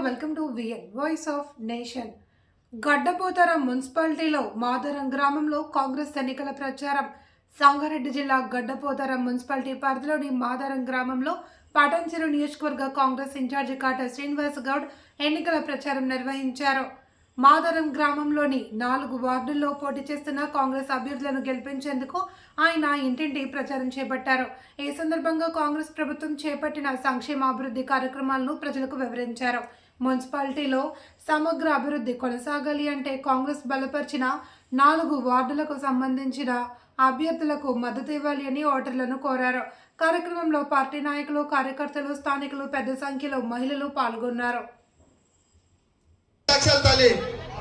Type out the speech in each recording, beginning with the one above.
Welcome to VN voice of nation. Gaddapotharam మున్సిపాలిటీలో మాదరం గ్రామంలో కాంగ్రెస్ ఎన్నికల ప్రచారం. సంగారెడ్డి జిల్లా గడ్డపోతరం మున్సిపాలిటీ పరిధిలోని మాదరం గ్రామంలో పటాన్చెరు నియోజకవర్గ కాంగ్రెస్ ఇన్ఛార్జి కాట శ్రీనివాస్ గౌడ్ ఎన్నికల ప్రచారం నిర్వహించారు. మాదరం గ్రామంలోని 4 వార్డుల్లో పోటీ చేస్తున్న కాంగ్రెస్ అభ్యర్థులను గెలిపించేందుకు ఆయన ఇంటింటి ప్రచారం చేపట్టారు. ఈ సందర్భంగా కాంగ్రెస్ ప్రభుత్వం చేపట్టిన సంక్షేమ అభివృద్ధి కార్యక్రమాలను ప్రజలకు వివరించారు. మున్సిపాలిటీలో సమగ్ర అభివృద్ధి కొనసాగాలి అంటే కాంగ్రెస్ బలపరిచిన 4 వార్డులకు సంబంధించిన అభ్యర్థులకు మద్దతు ఇవ్వాలి అని ఓటర్లను కోరారు. కార్యక్రమంలో పార్టీ నాయకులు, కార్యకర్తలు, స్థానికులు పెద్ద సంఖ్యలో మహిళలు పాల్గొన్నారు.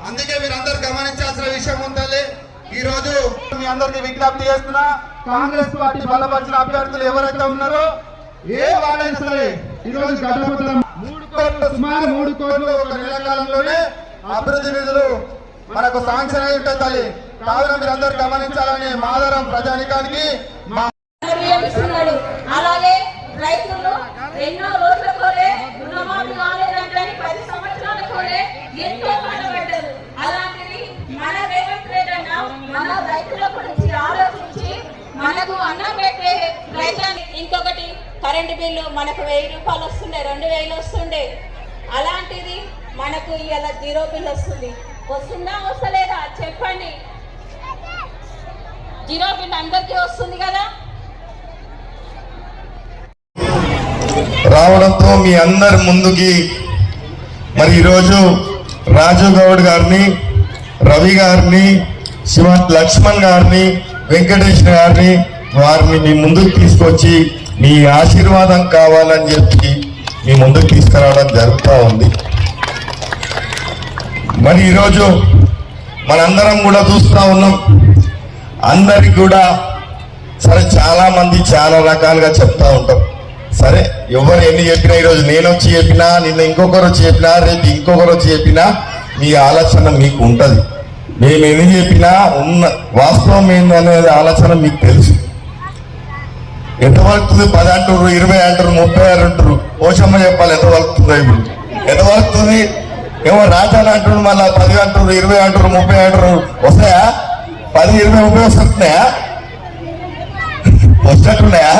అందుకే మీరందరూ గమనించాల్సిన విషయం ఉండాలి. ఈ రోజు మీ అందరికి విజ్ఞప్తి చేస్తున్నా, కాంగ్రెస్ పార్టీ బలపరిచిన అభ్యర్థులు ఎవరైతే ఉన్నారో ఏ వాడైనా సరే ఈ రోజు సుమారు 3 కోట్లు ఒక నెల కాలంలోనే అభివృద్ధి నిధులు మనకు శాంక్షన్ అయి ఉంటుంది. కావున మీరందరూ గమనించాలని మాదరం ప్రజానికానికి అలాగే రైతులు ఎన్నో రోజుల కోలే రుణమాఫీ కాలేదంటే 10 సంవత్సరాల కోలే ఎంతో బాధపడ్డారు. అలాంటిది మన రేవంత్ రెడ్డి అన్న మన రైతుల గురించి ఆలోచించి మనకు అన్నం పెట్టే రైతాన్ని. ఇంకొకటి కరెంటు బిల్లు మనకు 1000 రూపాయలు వస్తుండే, 2000 వస్తుండే. అలాంటిది మనకు ఇలా 0 బిల్ వస్తుంది. వస్తుందా వస్తలేదా చెప్పండి? 0 బిల్ అందరికీ వస్తుంది కదా. రావడంతో మీ అందరి ముందుకి మరి ఈరోజు రాజు గౌడ్ గారిని, రవి గారిని, లక్ష్మణ్ గారిని, వెంకటేష్ గారిని వారిని మీ ముందుకు తీసుకొచ్చి మీ ఆశీర్వాదం కావాలని చెప్పి మీ ముందుకు తీసుకురావడం జరుగుతూ ఉంది. మరి ఈరోజు మనందరం కూడా చూస్తూ ఉన్నాం. అందరికి కూడా సరే చాలా మంది చాలా రకాలుగా చెప్తా ఉంటాం. సరే ఎవరు ఎన్ని చెప్పినా, ఈరోజు నేను వచ్చి చెప్పినా, నిన్న ఇంకొకరు వచ్చి చెప్పినా, రేపు ఇంకొకరు వచ్చి చెప్పినా మీ ఆలోచన మీకు ఉంటుంది. మేము ఎన్ని చెప్పినా ఉన్న వాస్తవం ఏందనేది ఆలోచన మీకు తెలుసు. ఎంత వలుకుతుంది? 10 అంటారు, 20 అంటారు, 30 అంటారు. పోషమ్మ చెప్పాలి ఎంత వలుకుతుందో. ఇప్పుడు ఎంత వలుకుతుంది? ఏమో రాజాని అంటారు, మళ్ళీ 10 అంటారు, 20 అంటారు, 30 అంటారు. వస్తాయా? 10, 20, 30 వస్తున్నాయా? వస్తున్నట్టున్నాయా?